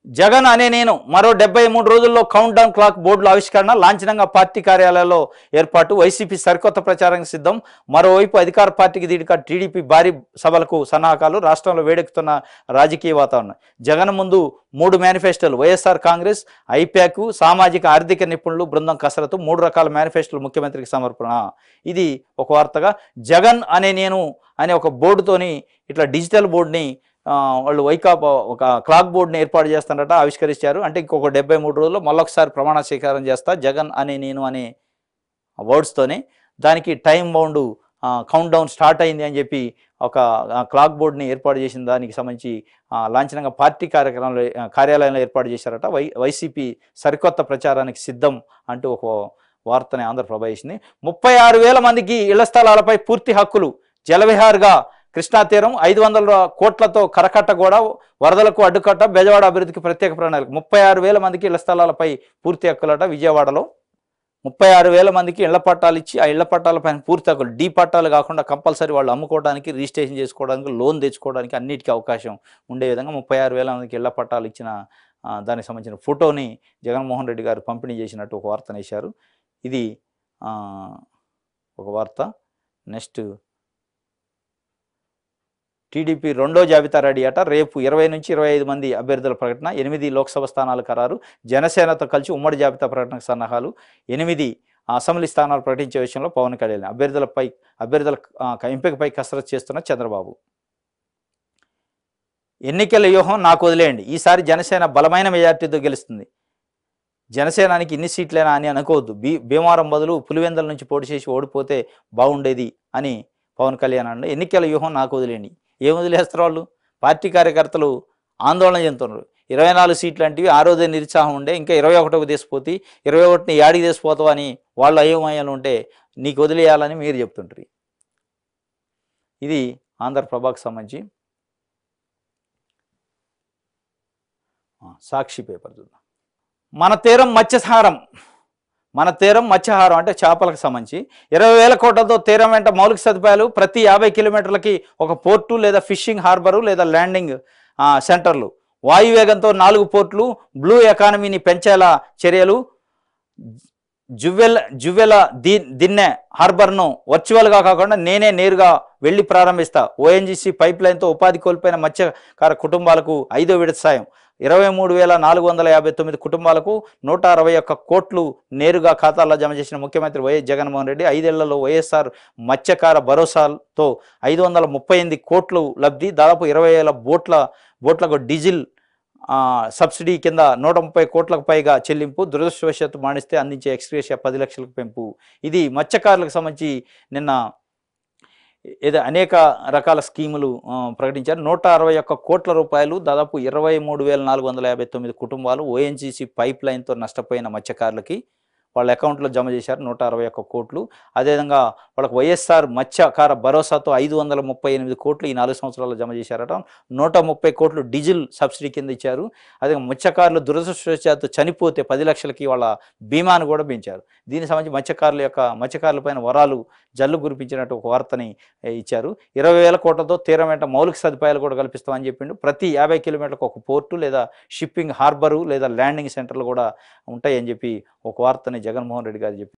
జగన్ అనే నేను మరో 73 రోజుల్లో కౌంట్ డౌన్ క్లాక్ బోర్డుల ఆవిష్కరణ, లాంఛనంగా పార్టీ కార్యాలయాల్లో ఏర్పాటు, వైసీపీ సరికొత్త ప్రచారానికి సిద్ధం. మరోవైపు అధికార పార్టీకి దీటుగా టీడీపీ భారీ సభలకు సన్నాహకాలు, రాష్ట్రంలో వేడెక్కుతున్న రాజకీయ వాతావరణం. జగన్ ముందు 3 మేనిఫెస్టోలు, వైఎస్ఆర్ కాంగ్రెస్, ఐప్యాక్, సామాజిక ఆర్థిక నిపుణులు బృందం కసరత్తు, 3 రకాల మేనిఫెస్టోలు ముఖ్యమంత్రికి సమర్పణ. ఇది ఒక వార్తగా. జగన్ అనే నేను అనే ఒక బోర్డుతోని ఇట్లా డిజిటల్ బోర్డుని వాళ్ళు వైకాపా ఒక క్లాక్ బోర్డుని ఏర్పాటు చేస్తారట, ఆవిష్కరించారు. అంటే ఇంకొక 73 రోజుల్లో మళ్ళొకసారి ప్రమాణ స్వీకారం చేస్తా జగన్ అనే నేను అనే వర్డ్స్తోనే. దానికి time bound count down start అయింది అని చెప్పి ఒక క్లాక్ బోర్డుని ఏర్పాటు చేసిన దానికి సంబంధించి లాంఛనంగా పార్టీ కార్యాలయంలో ఏర్పాటు చేశారట. వైసీపీ సరికొత్త ప్రచారానికి సిద్ధం అంటూ ఒక వార్తని ఆంధ్రప్రభ వేసింది. 36,000 మందికి ఇళ్ల స్థలాలపై పూర్తి హక్కులు, జలవిహార్గా కృష్ణా తీరం 500 కోట్లతో కరకట్టగూడ, వరదలకు అడ్డుకట్ట, బెజవాడ అభివృద్ధికి ప్రత్యేక ప్రణాళిక. 36,000 మందికి ఇళ్ల స్థలాలపై పూర్తి హక్కులట. విజయవాడలో 36,000 మందికి ఇళ్ల పట్టాలు ఇచ్చి, ఆ ఇళ్ల పట్టాలపైన పూర్తి హక్కులు, డీ పట్టాలు కాకుండా కంపల్సరీ వాళ్ళు అమ్ముకోవడానికి, రిజిస్ట్రేషన్ చేసుకోవడానికి, లోన్ తెచ్చుకోవడానికి అన్నిటికీ అవకాశం ఉండే విధంగా 36,000 మందికి ఇళ్ల పట్టాలు ఇచ్చిన దానికి సంబంధించిన ఫోటోని జగన్మోహన్ రెడ్డి గారు పంపిణీ చేసినట్టు ఒక వార్తను వేశారు. ఇది ఒక వార్త. నెక్స్ట్, టీడీపీ రెండో జాబితా రెడీ అట. రేపు 20 నుంచి 25 మంది అభ్యర్థుల ప్రకటన, 8 లోక్సభ స్థానాలు ఖరారు. జనసేనతో కలిసి ఉమ్మడి జాబితా ప్రకటనకు సన్నాహాలు, 8 అసెంబ్లీ స్థానాలు ప్రకటించే విషయంలో పవన్ కళ్యాణ్. అభ్యర్థుల ఎంపికపై కసరత్తు చేస్తున్న చంద్రబాబు. ఎన్నికల వ్యూహం నాకు వదిలేయండి, ఈసారి జనసేన బలమైన మెజార్టీతో గెలుస్తుంది. జనసేనానికి ఇన్ని సీట్లేనా అని అనుకోవద్దు. భీమవరం బదులు పులివెందుల నుంచి పోటీ చేసి ఓడిపోతే బాగుండేది అని పవన్ కళ్యాణ్ అన్నాడు. ఎన్నికల వ్యూహం నాకు వదిలేండి. ఏం వదిలేస్తారు వాళ్ళు? పార్టీ కార్యకర్తలు ఆందోళన చెందుతున్నారు. 24 సీట్లు అంటే ఆ రోజే నిరుత్సాహం ఉండే, ఇంకా 21కు తీసిపోతే 21ని యాడికి తీసిపోతావు అని వాళ్ళు అయోమయాలు ఉంటే నీకు వదిలేయాలని మీరు చెప్తుంటారు. ఇది ఆంధ్రప్రభకు సంబంధించి. సాక్షి పేపర్ చూద్దాం. మన తీరం మత్స్యహారం అంటే చేపలకు సంబంధించి 20,000 కోట్లతో తీరం వెంట మౌలిక సదుపాయాలు, ప్రతి 50 కిలోమీటర్లకి ఒక పోర్టు లేదా ఫిషింగ్ హార్బరు లేదా ల్యాండింగ్ సెంటర్లు, వాయువేగంతో 4 పోర్టులు, బ్లూ ఎకానమీని పెంచేలా చర్యలు, జువ్వెల దిన్నె హార్బర్ను వర్చువల్గా కాకుండా నేనే నేరుగా వెళ్ళి ప్రారంభిస్తా. ఓఎన్జీసీ పైప్ లైన్తో ఉపాధి కోల్పోయిన మత్స్యకార కుటుంబాలకు 5వ విడత సాయం, 23,459 కుటుంబాలకు 161 కోట్లు నేరుగా ఖాతాల్లో జమ చేసిన ముఖ్యమంత్రి వైఎస్ జగన్మోహన్ రెడ్డి. 5 ఏళ్లలో వైఎస్ఆర్ మత్స్యకార భరోసాతో 538 కోట్లు లబ్ధి, దాదాపు 20,000 బోట్లకు డీజిల్ సబ్సిడీ కింద 130 కోట్లకు పైగా చెల్లింపు, దురదృష్టవశాత్తు మానిస్తే అందించే ఎక్స్గ్రేషియా 10 లక్షలకు పెంపు. ఇది మత్స్యకారులకు సంబంధించి నిన్న అనేక రకాల స్కీములు ప్రకటించారు. 161 కోట్ల రూపాయలు, దాదాపు 23,459 కుటుంబాలు ఓఎన్జీసీ పైప్ లైన్తో నష్టపోయిన మత్స్యకారులకి వాళ్ళ అకౌంట్లో జమ చేశారు 161 కోట్లు. అదేవిధంగా వాళ్ళకి వైఎస్ఆర్ మత్స్యకార భరోసాతో 538 కోట్లు ఈ 4 సంవత్సరాల్లో జమ చేశారట. 130 కోట్లు డీజిల్ సబ్సిడీ కింద ఇచ్చారు. అదే మత్స్యకారులు దురదృష్టవశాత్తు చనిపోతే 10 లక్షలకి వాళ్ళ బీమాను కూడా పెంచారు. దీనికి సంబంధించి మత్స్యకారులపైన వరాలు జల్లు కురిపించినట్టు ఒక వార్తని ఇచ్చారు. 20,000 కోట్లతో తీరం వెంట మౌలిక సదుపాయాలు కూడా కల్పిస్తామని చెప్పిండు. ప్రతి 50 కిలోమీటర్లకు ఒక పోర్టు లేదా షిప్పింగ్ హార్బరు లేదా ల్యాండింగ్ సెంటర్లు కూడా ఉంటాయని చెప్పి ఒక వార్తని జగన్మోహన్ రెడ్డి గారు చెప్పారు.